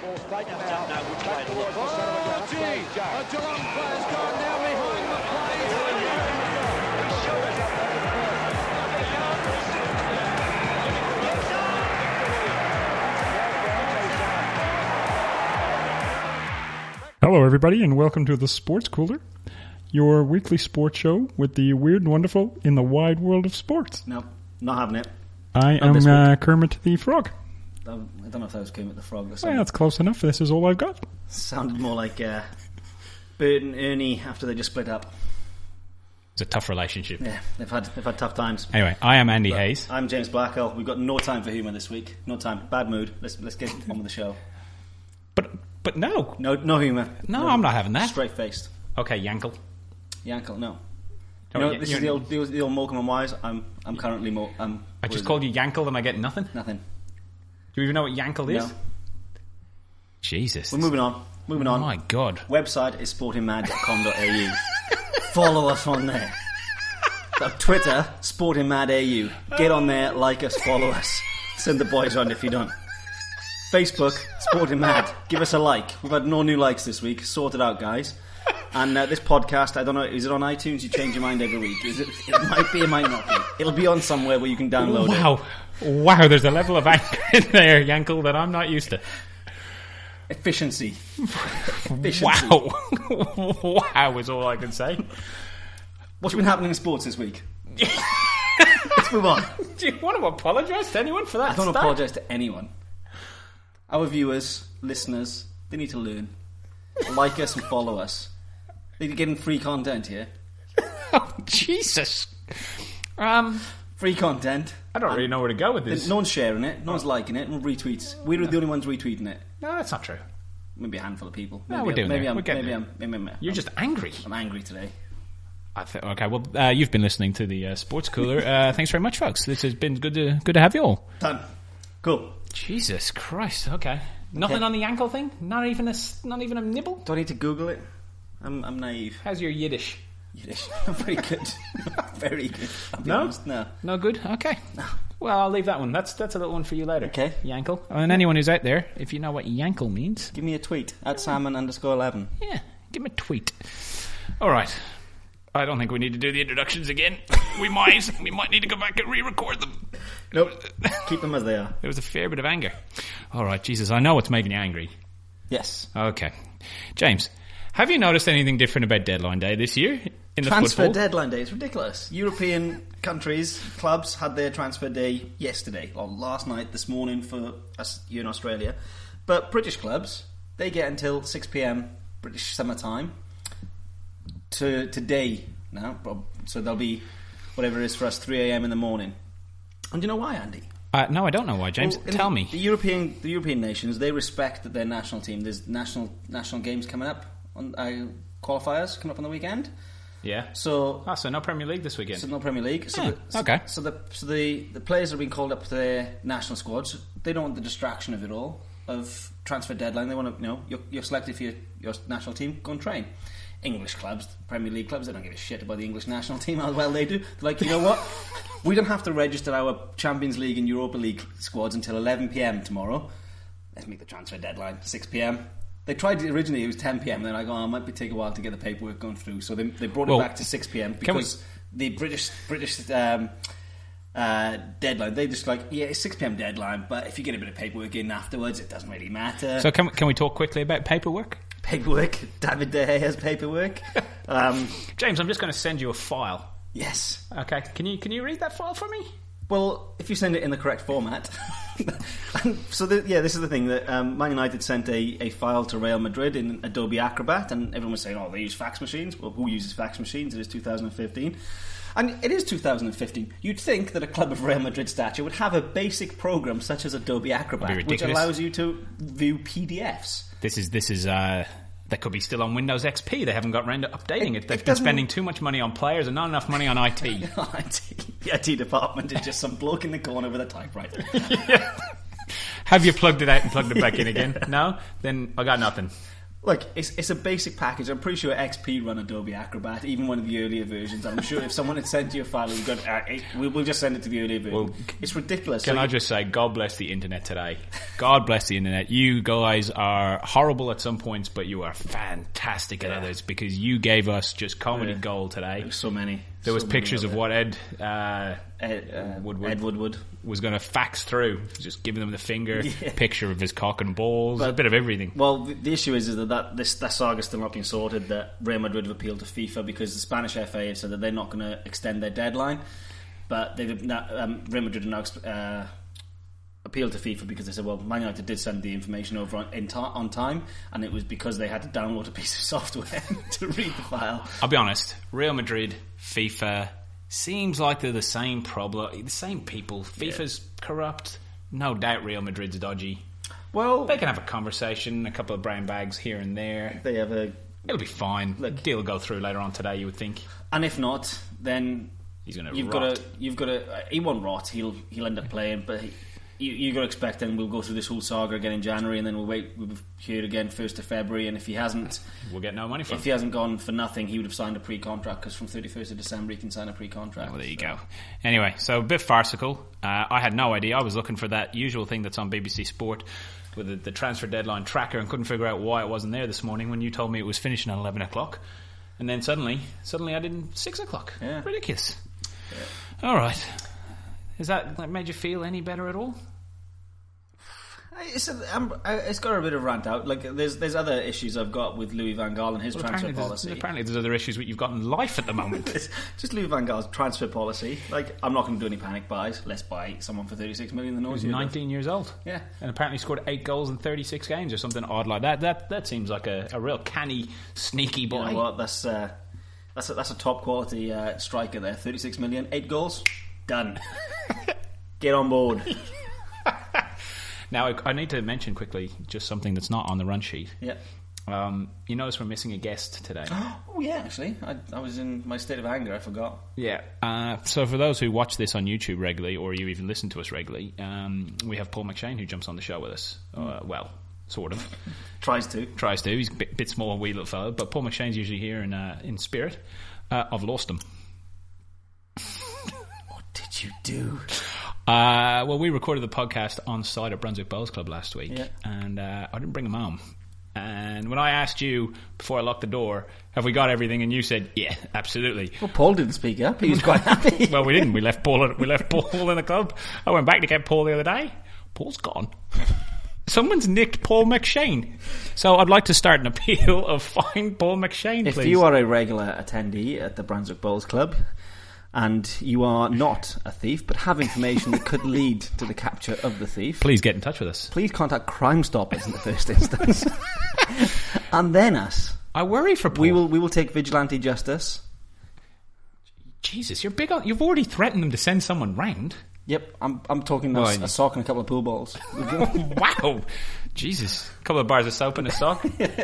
Ball's taken out. Back towards the centre of the ground. A Geelong player's gone down behind the Hello, everybody, and welcome to the Sports Cooler, your weekly sports show with the weird and wonderful in the wide world of sports. No, not having it. I am Kermit the Frog. I don't know if that was Kermit the Frog or Well, something. that's close enough. This is all I've got. Sounded more like Bert and Ernie after they just split up. It's a tough relationship. Yeah, they've had tough times. Anyway, I am Andy Hayes. I'm James Blackwell. We've got no time for humour this week. No time. Bad mood. Let's get on with the show. But no. No humour. No, I'm not having that. Straight faced. Okay, Yankel. Yankel, no. This is the old Morecambe and Wise. I'm currently I just called you Yankel and I get nothing? Nothing. Do you even know what Yankel is? No. Jesus. We're moving on. Oh my God. Website is sportingmad.com.au. Follow us on there. Twitter, sportingmadau. Get on there, like us, follow us. Send the boys on if you don't. Facebook, Sporting Mad. Give us a like. We've had no new likes this week. Sort it out, guys. And this podcast, I don't know, is it on iTunes? You change your mind every week. It might be, it might not be. It'll be on somewhere where you can download it. Wow, there's a level of anger in there, Yankel, that I'm not used to. Efficiency. Wow. Wow is all I can say. What's been happening in sports this week? Let's move on. Do you want to apologise to anyone for that? I don't apologise to anyone. Our viewers, listeners, they need to learn. Like us and follow us. They're getting free content here. Oh, Jesus. Free content. I don't really know where to go with this. No one's sharing it. No one's liking it. And retweets. We're the only ones retweeting it. No, that's not true. Maybe a handful of people. No, we're doing it. You're just angry. I'm angry today. Okay, well, you've been listening to the Sports Cooler. Thanks very much, folks. This has been good to have you all. Done. Cool. Jesus Christ. Okay. Nothing on the ankle thing? Not even a nibble? Do I need to Google it? I'm naive. How's your Yiddish? Very good. Very good. Honest. No. No good? Okay. No. Well, I'll leave that one. That's a little one for you later. Okay. Yankel. And anyone who's out there, if you know what Yankel means, give me a tweet at salmon_11. Yeah, give me a tweet. All right. I don't think we need to do the introductions again. We might need to go back and re-record them. Nope. Keep them as they are. There was a fair bit of anger. All right, Jesus, I know what's making you angry. Yes. Okay. James, have you noticed anything different about Deadline Day this year in the Transfer football? Deadline Day, it's ridiculous. European countries, clubs had their transfer day yesterday, or last night, this morning for us here in Australia. But British clubs, they get until 6 p.m. British summer time to today now. So there'll be whatever it is for us, 3 a.m. in the morning. And do you know why, Andy? No, I don't know why, James. Well, tell me. The European nations, they respect their national team. There's national games coming up, on qualifiers coming up on the weekend. Yeah. So no Premier League this weekend. So no Premier League. Okay. So the players that have been called up to their national squads, they don't want the distraction of it all, of transfer deadline. They want to, you're selected for your national team, go and train. English clubs, Premier League clubs, they don't give a shit about the English national team, how well they do. They're like, you know what? We don't have to register our Champions League and Europa League squads until 11 p.m. tomorrow. Let's make the transfer deadline 6 p.m. They tried it originally, it was 10 p.m. They're like, it might take a while to get the paperwork going through. So they brought it back to 6 p.m. because the British deadline, they just like, it's 6 p.m. deadline, but if you get a bit of paperwork in afterwards, it doesn't really matter. So can we talk quickly about paperwork? Paperwork. David De Gea's paperwork. James, I'm just going to send you a file. Yes. Okay. Can you read that file for me? Well, if you send it in the correct format. So this is the thing that Man United sent a file to Real Madrid in Adobe Acrobat, and everyone was saying, they use fax machines. Well, who uses fax machines? It is 2015. And it is 2015. You'd think that a club of Real Madrid stature would have a basic program such as Adobe Acrobat, which allows you to view PDFs. This is that could be still on Windows XP. They haven't got round to updating it. They've been spending too much money on players and not enough money on IT. The IT department is just some bloke in the corner with a typewriter. Yeah. Have you plugged it out and plugged it back in again? No? Then I got nothing. Look, it's a basic package. I'm pretty sure XP run Adobe Acrobat, even one of the earlier versions. I'm sure if someone had sent you a file, we'll just send it to the earlier version. Well, it's ridiculous. Can I just say, God bless the internet today. God bless the internet. You guys are horrible at some points, but you are fantastic at others, because you gave us just comedy gold today. There's so many. There was pictures of what Ed Woodward was going to fax through, just giving them the finger, picture of his cock and balls, a bit of everything. Well, the issue is that this saga's still not been sorted, that Real Madrid have appealed to FIFA because the Spanish FA have said that they're not going to extend their deadline, but Real Madrid have now appealed to FIFA because they said, well, Man United did send the information over on time, and it was because they had to download a piece of software to read the file. I'll be honest, Real Madrid, FIFA, seems like they're the same problem, the same people. FIFA's corrupt. No doubt Real Madrid's dodgy. Well, they can have a conversation, a couple of brown bags here and there. It'll be fine. Look, deal will go through later on today, you would think. And if not, then he's going to rot. You've got to. He won't rot. He'll end up playing, but. You've got to expect then we'll go through this whole saga again in January, and then we'll be here again 1st of February, and if he hasn't... We'll get no money from him. If he hasn't gone for nothing, he would have signed a pre-contract, because from 31st of December he can sign a pre-contract. Well, there you go. Anyway, so a bit farcical. I had no idea. I was looking for that usual thing that's on BBC Sport with the transfer deadline tracker, and couldn't figure out why it wasn't there this morning when you told me it was finishing at 11 o'clock. And then suddenly I did 6 o'clock. Yeah. Ridiculous. Yeah. All right. Has that made you feel any better at all? It's got a bit of rant out. Like there's other issues I've got with Louis van Gaal and his transfer policy. Apparently there's other issues you've got in life at the moment. Just Louis van Gaal's transfer policy. Like, I'm not going to do any panic buys. Let's buy someone for 36 million. He's 19 years old. Yeah, and apparently scored 8 goals in 36 games or something odd like that. That seems like a real canny, sneaky boy. You know what? That's a top quality striker there. 36 million, 8 goals, done. Get on board. Now, I need to mention quickly just something that's not on the run sheet. Yeah. You notice we're missing a guest today. Oh, yeah, actually. I was in my state of anger. I forgot. Yeah. So for those who watch this on YouTube regularly, or you even listen to us regularly, we have Paul McShane who jumps on the show with us. Well, sort of. Tries to. He's a bit small, wee little fellow. But Paul McShane's usually here in spirit. I've lost him. What did you do? Well, we recorded the podcast on site at Brunswick Bowls Club last week, and I didn't bring him home. And when I asked you before I locked the door, have we got everything, and you said, yeah, absolutely. Well, Paul didn't speak up. He was quite happy. Well, we didn't. We left Paul in the club. I went back to get Paul the other day. Paul's gone. Someone's nicked Paul McShane. So I'd like to start an appeal of find Paul McShane, please. If you are a regular attendee at the Brunswick Bowls Club, and you are not a thief, but have information that could lead to the capture of the thief, please get in touch with us. Please contact Crime Stoppers in the first instance. And then us. I worry for Paul. We will take vigilante justice. Jesus, you're big on... You've already threatened them to send someone round. Yep, I'm talking a sock and a couple of pool balls. Wow. Jesus. A couple of bars of soap and a sock.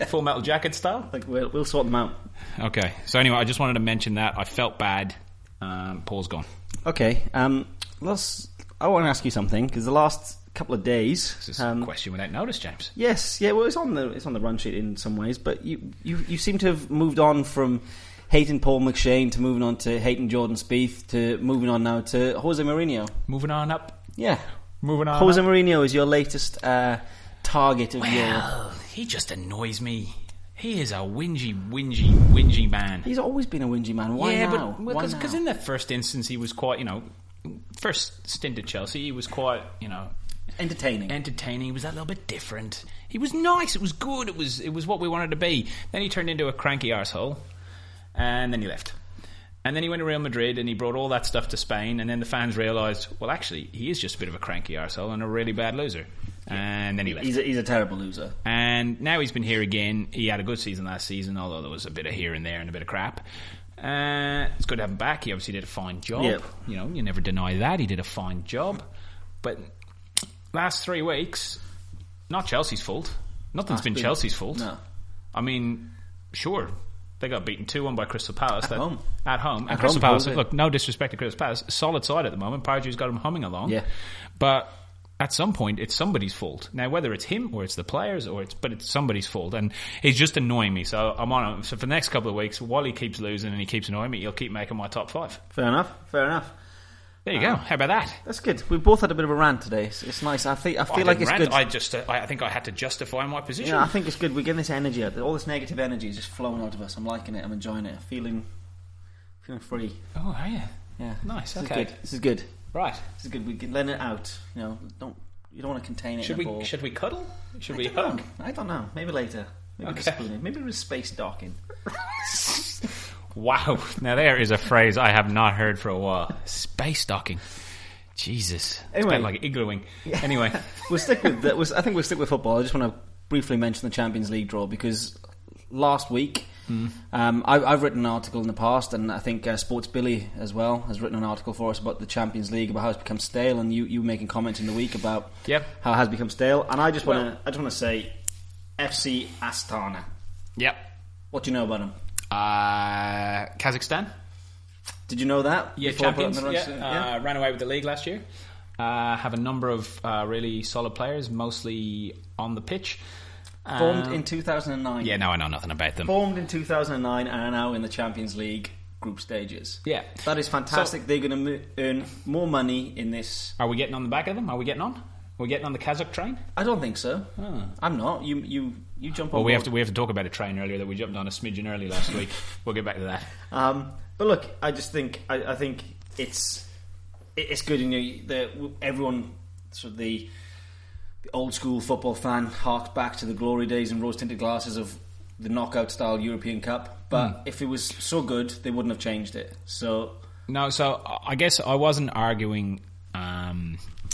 Full Metal Jacket style. Like we'll sort them out. Okay. So anyway, I just wanted to mention that. I felt bad. Paul's gone. Okay. I want to ask you something, because the last couple of days... This is a question without notice, James. Yes. Yeah, well, it's on the run sheet in some ways, but you seem to have moved on from hating Paul McShane to moving on to hating Jordan Spieth to moving on now to Jose Mourinho. Moving on up. Yeah. Moving on Jose up. Mourinho is your latest target of your... he just annoys me. He is a whingy man. He's always been a whingy man. Why now? Because in that first instance he was quite, first stint at Chelsea, he was quite, entertaining. He was a little bit different. He was nice. It was good. It was what we wanted to be. Then he turned into a cranky arsehole, and then he left. And then he went to Real Madrid and he brought all that stuff to Spain, and then the fans realised, well, actually, he is just a bit of a cranky arsehole and a really bad loser. And then he left. He's a terrible loser. And now he's been here again. He had a good season last season, although there was a bit of here and there and a bit of crap. It's good to have him back. He obviously did a fine job. Yep. You never deny that. He did a fine job. But last 3 weeks, not Chelsea's fault. Nothing's been Chelsea's fault. No. I mean, sure, they got beaten 2-1 by Crystal Palace. At home. And home, Crystal Palace, look, no disrespect to Crystal Palace, solid side at the moment. Pardew's got them humming along. Yeah. But at some point it's somebody's fault. Now, whether it's him or it's the players but it's somebody's fault, and it's just annoying me. So I'm on him. So for the next couple of weeks, while he keeps losing and he keeps annoying me, he'll keep making my top 5. Fair enough. There you go. How about that? That's good. We both had a bit of a rant today. It's nice. I feel like it's good. I think I had to justify my position. Yeah, I think it's good. We're getting this energy out. All this negative energy is just flowing out of us. I'm liking it. I'm enjoying it. Feeling free. Oh, are you? Yeah. Nice. This is good. Right. This is good. We can let it out. You don't want to contain it. Should we cuddle? Should we hug? I don't know. Maybe later. Maybe Okay. spooning. Maybe with space docking. Wow. Now there is a phrase I have not heard for a while. Space docking. Jesus. Anyway. It's like iglooing. Anyway. We'll stick with I think we'll stick with football. I just want to briefly mention the Champions League draw because last week I've written an article in the past, and I think Sports Billy as well has written an article for us about the Champions League, about how it's become stale, and you making comments in the week about how it has become stale. And I just want to say FC Astana. Yep. What do you know about them? Kazakhstan. Did you know that? Yeah, champions. Ran away with the league last year. Have a number of really solid players, mostly on the pitch. Formed in 2009. Yeah, no, I know nothing about them. Formed in 2009 and are now in the Champions League group stages. Yeah. That is fantastic. They're going to earn more money in this. Are we getting on the back of them? Are we getting on? Are we getting on the Kazakh train? I don't think so. Oh. I'm not. You jump on Well, board. we have to talk about a train earlier that we jumped on a smidgen early last week. We'll get back to that. But look, I just think I think it's good. Everyone sort of the old school football fan harks back to the glory days and rose tinted glasses of the knockout style European Cup. But if it was so good, they wouldn't have changed it. So I guess I wasn't arguing.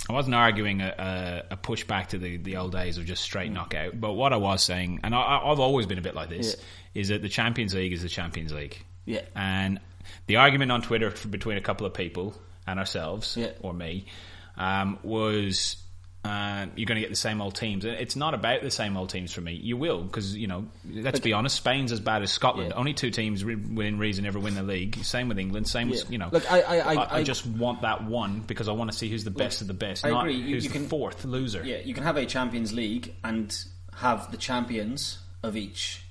I wasn't arguing a pushback to the old days of just straight knockout. But what I was saying, and I've always been a bit like this, is that the Champions League is the Champions League. Yeah. And the argument on Twitter between a couple of people and ourselves, or me, was you're going to get the same old teams. It's not about the same old teams for me. You will, because, let's be honest, Spain's as bad as Scotland. Only 2 teams within reason ever win the league. Same with England, same with, Look, I just want that one because I want to see who's the best of the best, not agree. who's the fourth loser. Yeah, you can have a Champions League and have the champions of each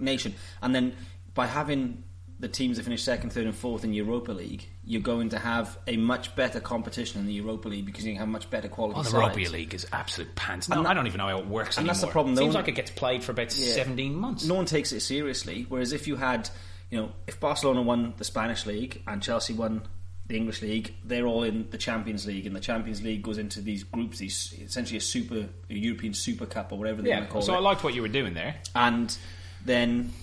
nation. And then by having the teams that finish 2nd, 3rd and 4th in Europa League, you're going to have a much better competition in the Europa League because you can have much better quality sides. The Rugby League is absolute pants. No, I don't even know how it works anymore. And that's the problem. It seems like it gets played for about 17 months. No one takes it seriously. Whereas if you had, if Barcelona won the Spanish League and Chelsea won the English League, they're all in the Champions League, and the Champions League goes into these groups, essentially a European Super Cup or whatever they want to call it. So I liked what you were doing there. And then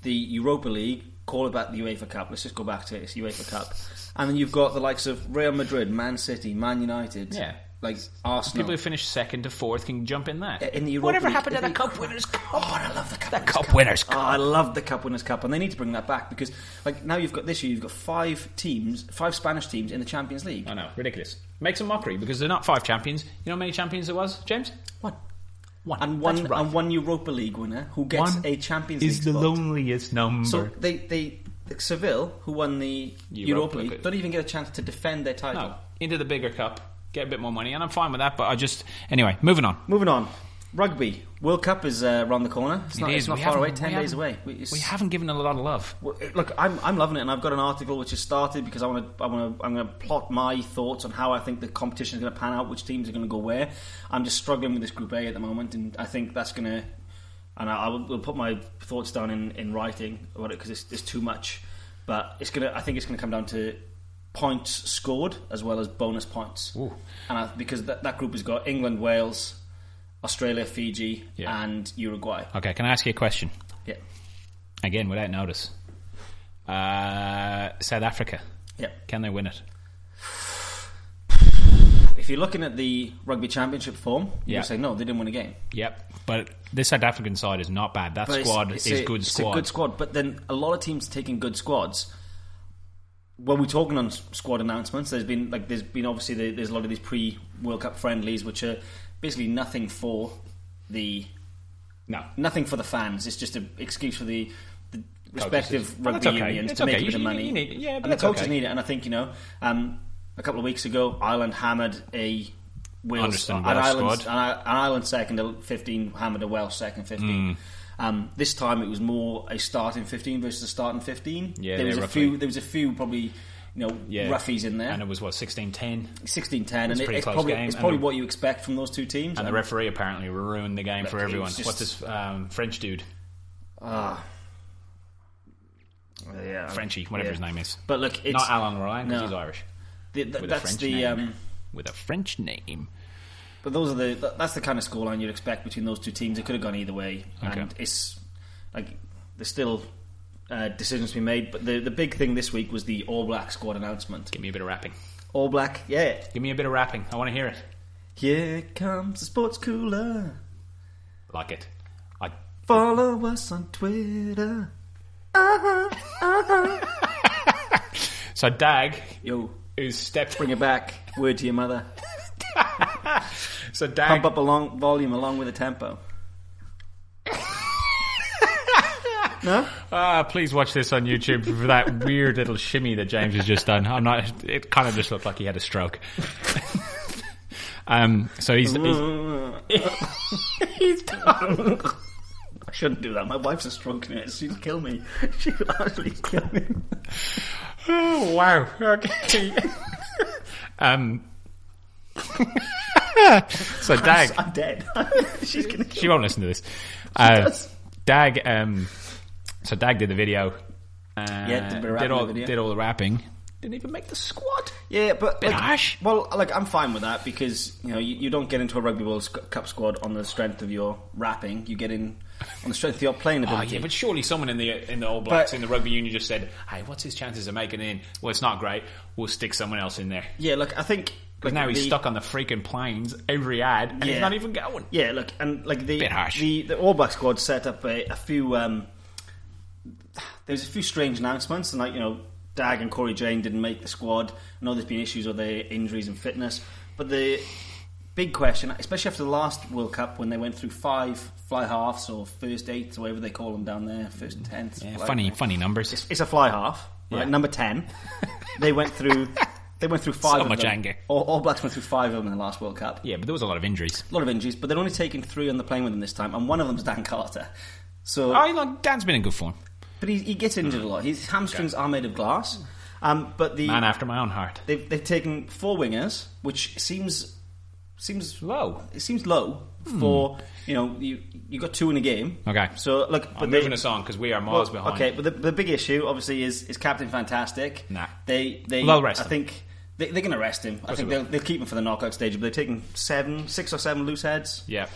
the Europa League, call it back the UEFA Cup. Let's just go back to it. It's UEFA Cup. And then you've got the likes of Real Madrid, Man City, Man United, like Arsenal. People who finish 2nd to 4th can jump in that. In the Europa Whatever League, happened to the Cup Winners' Cup? Oh, I love the Cup Winners' Cup. Oh, I love the Cup Winners' Cup, and they need to bring that back because, now this year you've got 5 Spanish teams in the Champions League. I know, ridiculous. Makes a mockery because they're not 5 champions. You know how many champions there was, James? One. And one Europa League winner who gets a Champions League is the spot. loneliest number. So they Seville, who won the Europa League, don't even get a chance to defend their title. No, into the bigger cup, get a bit more money, and I'm fine with that. But anyway, moving on. Rugby World Cup is around the corner. It's not far away. 10 days away. We haven't given it a lot of love. Look, I'm loving it, and I've got an article which has started because I'm going to plot my thoughts on how I think the competition is going to pan out, which teams are going to go where. I'm just struggling with this Group A at the moment, and I think that's going to. And I will put my thoughts down in writing about it because it's too much. But I think it's going to come down to points scored as well as bonus points. Ooh. And because that group has got England, Wales, Australia, Fiji, and Uruguay. Okay, can I ask you a question? Yeah. Again, without notice. South Africa. Yeah. Can they win it? If you're looking at the Rugby Championship form, you'll say, no, they didn't win a game. Yep. But this South African side is not bad. That squad is a good squad. It's a good squad. But then a lot of teams taking good squads. When we're talking on squad announcements, there's been obviously there's a lot of these pre-World Cup friendlies which are basically nothing for the fans. It's just an excuse for the respective rugby unions to make a bit of money. And the coaches need it. And I think a couple of weeks ago, Ireland hammered a Wales Understand and Welsh Ireland, squad. and Ireland second to 15, hammered a Welsh second 15. This time it was more a starting 15 versus a starting 15. Yeah, there was roughly. There was a few probably, roughies in there. And it was, 16-10? 16-10, and pretty it's close probably, game. it's probably what you expect from those two teams. And the referee apparently ruined the game for it everyone. was just- What's this French dude? Yeah, Frenchie, whatever his name is. But look, it's Not Alan Ryan, because no. he's Irish. With a that's French the name. With a French name. but that's the kind of scoreline you'd expect between those two teams. It could have gone either way, and it's like there's still decisions to be made. But the big thing this week was the All Black squad announcement. Give me a bit of rapping. All Black, yeah. Give me a bit of rapping. I want to hear it. Here comes the sports cooler. Like it. Follow us on Twitter. So Dag, Yo, who's stepped... bring it back. Word to your mother. So Dag... Pump up volume along with the tempo. No? Please watch this on YouTube for that weird little shimmy that James has just done. It kind of just looked like he had a stroke. So he's I shouldn't do that. My wife's a stroke in it. She'll kill me. She'll actually kill me. Oh wow! Okay. So Dag, I'm dead. She's gonna kill she won't listen to this. Dag, so Dag did the video. Yeah, did all the rapping. Didn't even make the squad. Yeah, but Bit harsh. Well, I'm fine with that because you don't get into a Rugby World Cup squad on the strength of your rapping. You get in on the strength of your playing ability. Oh yeah, but surely someone in the All Blacks in the rugby union just said, "Hey, what's his chances of making it in?" Well, it's not great. We'll stick someone else in there. Yeah, look, I think because now he's stuck on the freaking planes every ad, and he's not even going. Yeah, look, and like Bit harsh. The All Black squad set up a few. There's a few strange announcements, and Dag and Corey Jane didn't make the squad. I know there's been issues with their injuries and fitness, but the big question, especially after the last World Cup when they went through 5 fly halves or first 8s or whatever they call them down there, first and 10th. Yeah, funny numbers. It's a fly half, right? Yeah. Number 10. They went through 5 So of much them. anger. All Blacks went through 5 of them in the last World Cup. Yeah, but there was a lot of injuries. A lot of injuries, but they're only taking 3 on the plane with them this time, and one of them's Dan Carter. So, Dan's been in good form. but he gets injured a lot. His hamstrings are made of glass. But Man after my own heart. they've taken 4 wingers, which seems Low. It seems low for you got 2 in a game. Okay. So look, but I'm moving us on because we are miles behind. Okay, but the big issue obviously is Captain Fantastic. Nah. They'll rest I him. think they're going to rest him. I think they'll keep him for the knockout stage. But they're taking 6 or 7 loose heads. Yeah.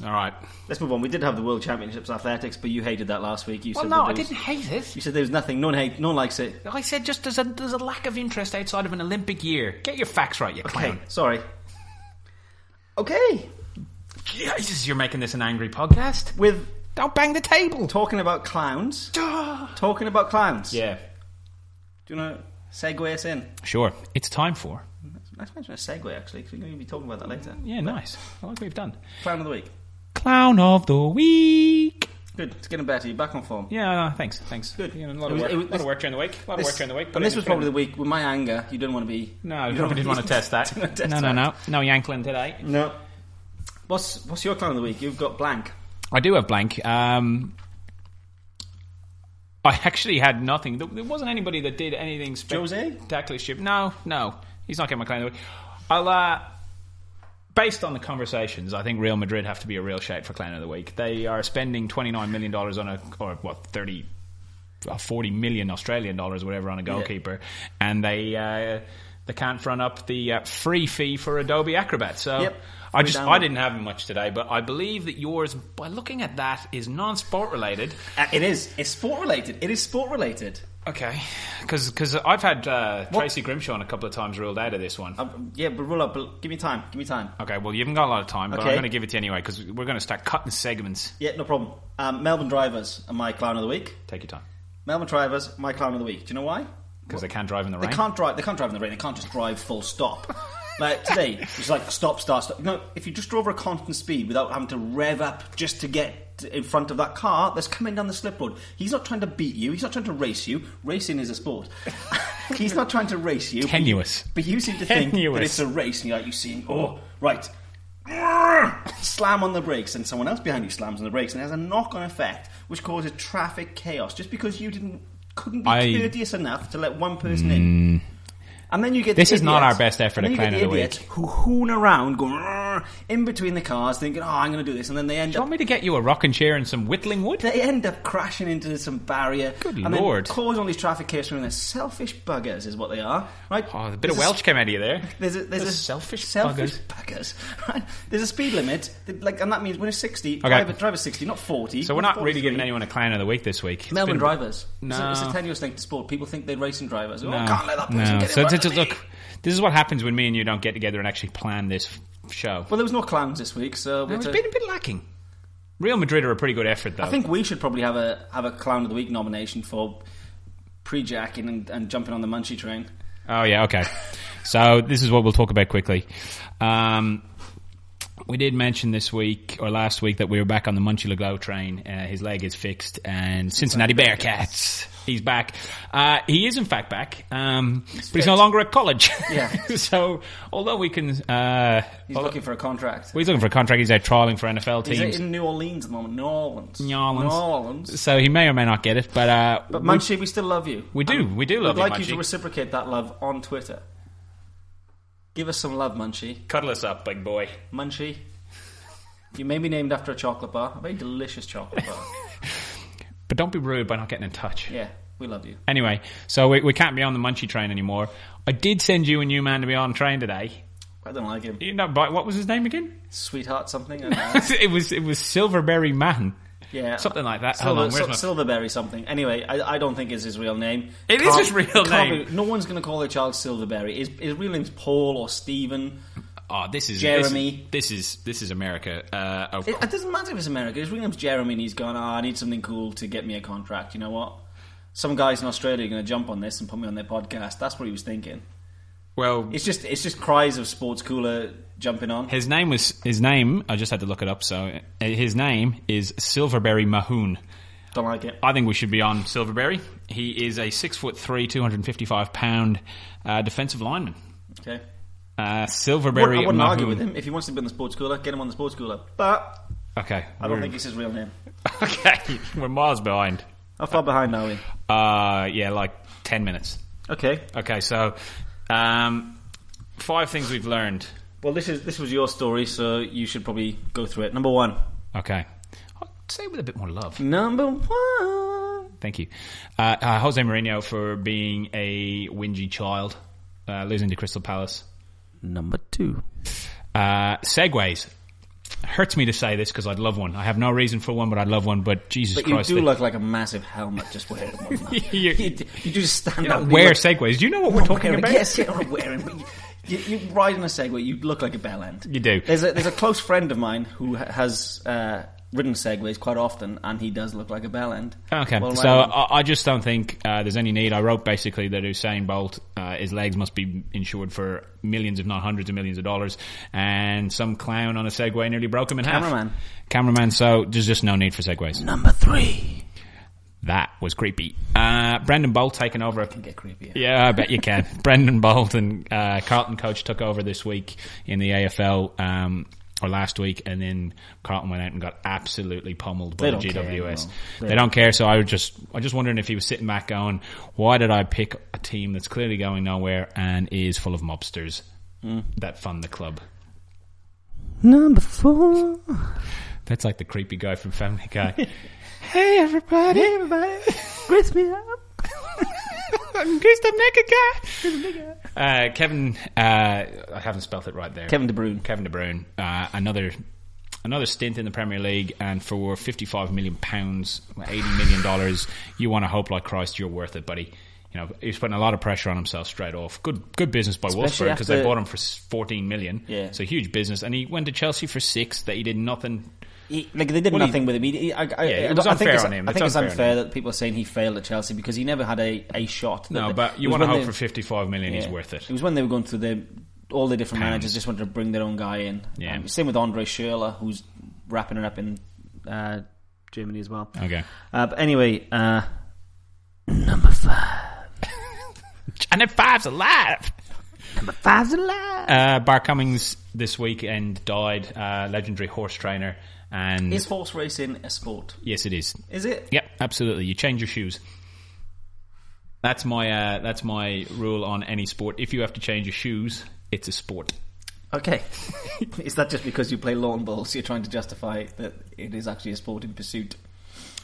All right. Let's move on. We did have the World Championships athletics, but you hated that last week. You said I didn't hate it. You said there was nothing. No one likes it. I said just there's a lack of interest outside of an Olympic year. Get your facts right, you Okay, clown. sorry. Okay, Jesus, you're making this an angry podcast. Don't bang the table. talking about clowns. Talking about clowns. Yeah. Do you want to segue us in? Sure. It's time for... Let's mention a segue actually, because we're going to be talking about that later. Yeah, nice. I like what we've done. Clown of the week. Clown of the week. Good. It's getting better. You're back on form. Yeah, thanks. Good. A lot of work during the week. And this was probably the week with my anger. You didn't want to be. No, I probably didn't want to test that. No yankling today. No. What's your clown of the week? You've got blank. I do have blank. I actually had nothing. There wasn't anybody that did anything spectacular. No. He's not getting my clown of the week. I'll... Based on the conversations, I think Real Madrid have to be a real shout for Clown of the Week. They are spending $29 million on 40 million Australian dollars, whatever, on a goalkeeper, and they can't front up the free fee for Adobe Acrobat. So I didn't have much today, but I believe that yours, by looking at that, is non-sport related. It is. It's sport related. It is sport related. Okay, because I've had Tracy Grimshaw a couple of times ruled out of this one. But rule up. But give me time. Okay, well, you haven't got a lot of time, but I'm going to give it to you anyway, because we're going to start cutting segments. Yeah, no problem. Melbourne Drivers are my clown of the week. Take your time. Melbourne Drivers, my clown of the week. Do you know why? Because they can't drive in the rain? They can't drive in the rain. They can't just drive full stop. Like today, it's like stop, start, stop. If you just drove at a constant speed without having to rev up just to get in front of that car that's coming down the slip road. He's not trying to beat you. He's not trying to race you. Racing is a sport. He's not trying to race you. Tenuous. But you seem to think that it's a race, and you see, right. Slam on the brakes, and someone else behind you slams on the brakes, and it has a knock-on effect which causes traffic chaos just because you couldn't be courteous enough to let one person in. And then you get this is not our best effort at Clown of the Week. Who hoon around, going in between the cars, thinking, I'm going to do this, and then they end up... Do you want me to get you a rocking chair and some whittling wood? They end up crashing into some barrier. Good and Lord. Then cause all these traffic chaos, and they're selfish buggers is what they are. Right? Oh, a bit of Welsh came out of you there. There's a selfish buggers. Right? There's a speed limit, and that means when it's 60, drive 60, not 40. So we're not really giving anyone a Clown of the Week this week. Melbourne drivers. No. It's a tenuous thing to sport. People think they're racing drivers. No. Can't let that person get in front of me. Look, this is what happens when me and you don't get together and actually plan this show. Well, there was no clowns this week, so... It's been a bit lacking. Real Madrid are a pretty good effort, though. I think we should probably have a Clown of the Week nomination for pre-jacking and jumping on the Munchie train. Oh, yeah, okay. So this is what we'll talk about quickly. We did mention this week, or last week, that we were back on the Munchie Leglow train. His leg is fixed, and Cincinnati Bearcats... He's back. He is in fact back, but he's no longer at college. Yeah. So, although we can... he's looking for a contract. Well, he's looking for a contract. He's out trialling for NFL teams. He's in New Orleans at the moment. New Orleans. So he may or may not get it, but... but Munchie, we still love you. We do love you, I'd like Munchie. you to reciprocate that love on Twitter. Give us some love, Munchie. Cuddle us up, big boy. Munchie. You may be named after a chocolate bar. A very delicious chocolate bar. But don't be rude by not getting in touch. Yeah, we love you. Anyway, so we can't be on the Munchie train anymore. I did send you a new man to be on train today. I don't like him. You know, what was his name again? Sweetheart something? It was Silverberry Man. Yeah. Something like that. Hold on, Silverberry something. Anyway, I don't think it's his real name. It is his real name. No one's going to call their child Silverberry. His real name's Paul or Stephen. Oh, this is Jeremy. This is America. It doesn't matter if it's America. His real name's Jeremy, and he's gone. I need something cool to get me a contract. You know what? Some guys in Australia are going to jump on this and put me on their podcast. That's what he was thinking. Well, it's just cries of sports cooler jumping on. His name. I just had to look it up. So his name is Silverberry Mahoon. Don't like it. I think we should be on Silverberry. He is a 6'3", 255 pound defensive lineman. Okay. Silverberry. I wouldn't argue with him. If he wants to be on the sports cooler, get him on the sports cooler. But okay, I don't think it's his real name. Okay, we're miles behind. How far behind are we? Yeah, like 10 minutes. Okay. So 5 things we've learned. Well, this was your story, so you should probably go through it. Number 1. Okay. I'll say it with a bit more love. Number 1. Thank you. Jose Mourinho for being a whingy child, losing to Crystal Palace. Number 2. Segways. Hurts me to say this because I'd love one. I have no reason for one, but I'd love one. But Jesus Christ, you do look like a massive helmet just wearing one. you just stand up. Wear Segways. Do you know what we're talking about? Yes, you're not wearing. But you ride in a Segway, you look like a bell end. You do. There's a close friend of mine who has ridden Segways quite often, and he does look like a bell end. Okay, well, so I just don't think there's any need. I wrote basically that Usain Bolt, his legs must be insured for millions, if not hundreds of millions of dollars, and some clown on a Segway nearly broke him in half. Cameraman, so there's just no need for Segways. Number 3. That was creepy. Brendan Bolt taking over. It can get creepy. Yeah, I bet you can. Brendan Bolt and Carlton coach took over this week in the AFL. Or last week, and then Carlton went out and got absolutely pummeled by the GWS. They don't care. So I was just wondering if he was sitting back going, why did I pick a team that's clearly going nowhere and is full of mobsters that fund the club? Number 4. That's like the creepy guy from Family Guy. Hey everybody, Grace me up. Kevin, I haven't spelt it right there. Kevin De Bruyne. Another stint in the Premier League, and for £55 million, $80 million, you want to hope like Christ you're worth it, buddy. You know, he's putting a lot of pressure on himself straight off. Good business by Wolfsburg because they bought him for $14 million. Yeah. So huge business, and he went to Chelsea for $6 million. That he did nothing. They did nothing with him. It was unfair on him. I think it's unfair that people are saying he failed at Chelsea because he never had a shot. No, but you want to hope for $55 million he's worth it. It was when they were going through all the different managers just wanted to bring their own guy in. Yeah. Same with Andre Schürrle, who's wrapping it up in Germany as well. Okay. But anyway, number 5. And then 5's alive. Number 5's alive. Bart Cummings this weekend died. Legendary horse trainer. And is horse racing a sport? Yes, it is. Is it? Yep, absolutely. You change your shoes. That's my rule on any sport. If you have to change your shoes, it's a sport. Okay. Is that just because you play lawn bowls? You're trying to justify that it is actually a sporting pursuit?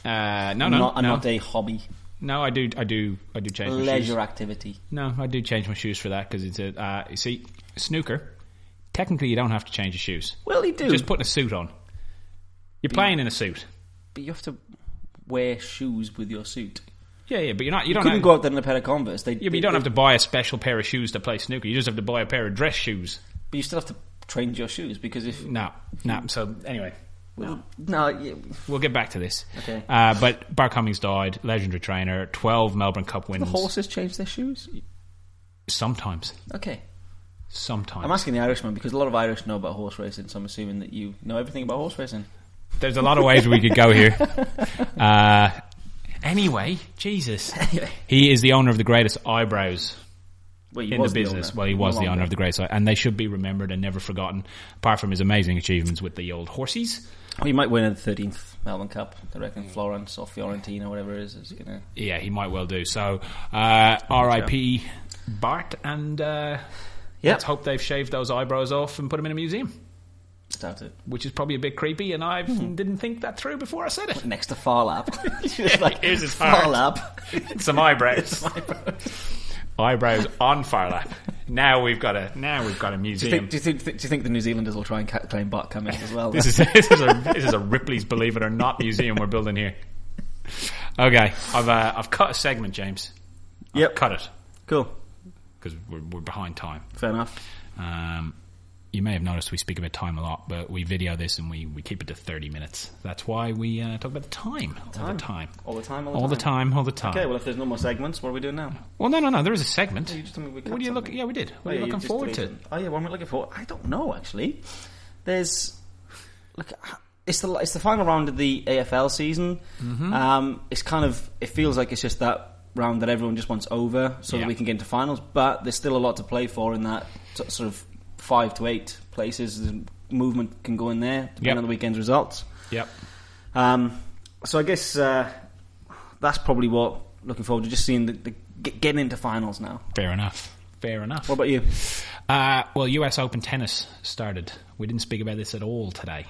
No. Not a hobby. No, I do change my shoes. Leisure activity. No, I do change my shoes for that because it's a. You see, snooker. Technically, you don't have to change your shoes. Well, you do. Just putting a suit on. You're playing in a suit. But you have to wear shoes with your suit. Yeah, but you're not. You couldn't go out there in a pair of Converse. But you don't have to buy a special pair of shoes to play snooker. You just have to buy a pair of dress shoes. But you still have to change your shoes because if no. So anyway, we'll get back to this. Okay. But Bart Cummings died, legendary trainer, 12 Melbourne Cup wins. Do the horses change their shoes? Sometimes. Okay. Sometimes. I'm asking the Irishman because a lot of Irish know about horse racing, so I'm assuming that you know everything about horse racing. There's a lot of ways we could go here. Anyway, Jesus. He is the owner of the greatest eyebrows in the business. Well, he was the owner of the greatest, and they should be remembered and never forgotten, apart from his amazing achievements with the old horses. Well, he might win the 13th Melbourne Cup. I reckon Florence or Fiorentina, whatever it is going to... Yeah, he might well do. So, R.I.P. Bart, and let's hope they've shaved those eyebrows off and put them in a museum. Doubt it. Which is probably a bit creepy, and I didn't think that through before I said it. Next to Farlap. Here's his Farlap. Some eyebrows. Eyebrows on Farlap. Now we've got a museum. Do you think the New Zealanders will try and claim Bart Cummings as well? This is a Ripley's Believe It or Not museum we're building here. Okay, I've cut a segment, James. I've cut it. Cool. Because we're behind time. Fair enough. You may have noticed we speak about time a lot, but we video this and we keep it to 30 minutes. That's why we talk about the time. All the time. Okay, well, if there's no more segments, what are we doing now? Well, no. There is a segment. You just told me we what are you looking? Yeah, we did. What are you looking forward to? Oh, yeah, what am I looking for? I don't know, actually. It's the final round of the AFL season. Mm-hmm. It feels like it's just that round that everyone just wants over so that we can get into finals, but there's still a lot to play for in that sort of 5 to 8 places. The movement can go in there depending on the weekend's results. Yep. So I guess that's probably what looking forward to, just seeing the getting into finals now. Fair enough. What about you? Well, US Open tennis started. We didn't speak about this at all today.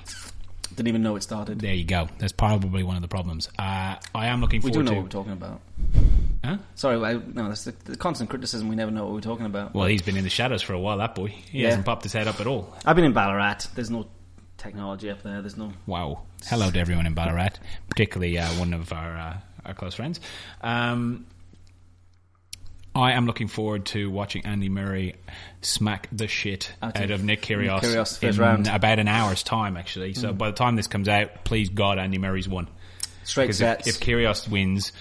Didn't even know it started. There you go. That's probably one of the problems. I am looking forward to... We do know what we're talking about. Huh? Sorry, no, that's the constant criticism. We never know what we're talking about. Well, he's been in the shadows for a while, that boy. He hasn't popped his head up at all. I've been in Ballarat. There's no technology up there. There's no... Wow. Hello to everyone in Ballarat, particularly one of our close friends. I am looking forward to watching Andy Murray smack the shit out of Nick Kyrgios first round. About an hour's time, actually. So by the time this comes out, please God, Andy Murray's won. Straight sets. If Kyrgios wins...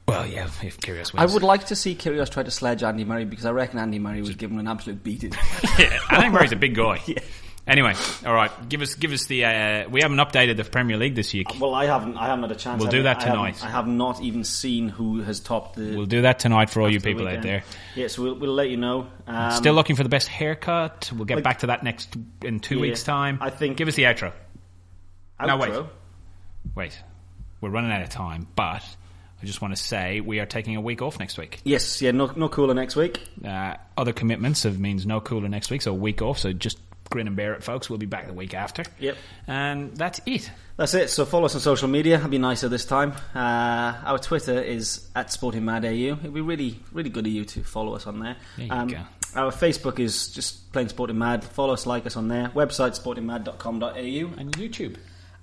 Well, yeah, if Kyrgios wins. I would like to see Kyrgios try to sledge Andy Murray because I reckon Andy Murray would give him an absolute beating. Yeah, Andy Murray's a big guy. Yeah. Anyway, all right, give us the... we haven't updated the Premier League this week. Well, I haven't had a chance. We'll do that tonight. I have not even seen who has topped the... We'll do that tonight for all you people out there. Yeah, so we'll let you know. Still looking for the best haircut. We'll get back to that in 2 weeks' time. I think... Give us the outro. No, wait. We're running out of time, but... I just want to say we are taking a week off next week. Yes, no cooler next week. Other commitments means no cooler next week, so a week off. So just grin and bear it, folks. We'll be back the week after. Yep. And that's it. That's it. So follow us on social media. I'll be nicer this time. Our Twitter is @SportingMadAU. It'd be really, really good of you to follow us on there. There you go. Our Facebook is just plain Sporting Mad. Follow us, like us on there. Website sportingmad.com.au. And YouTube.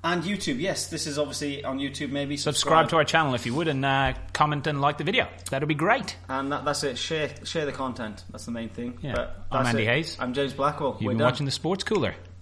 And YouTube, yes. This is obviously on YouTube, maybe. Subscribe to our channel if you would, and comment and like the video. That'd be great. And that's it. Share the content. That's the main thing. Yeah. But I'm Andy Hayes. I'm James Blackwell. You've been watching The Sports Cooler.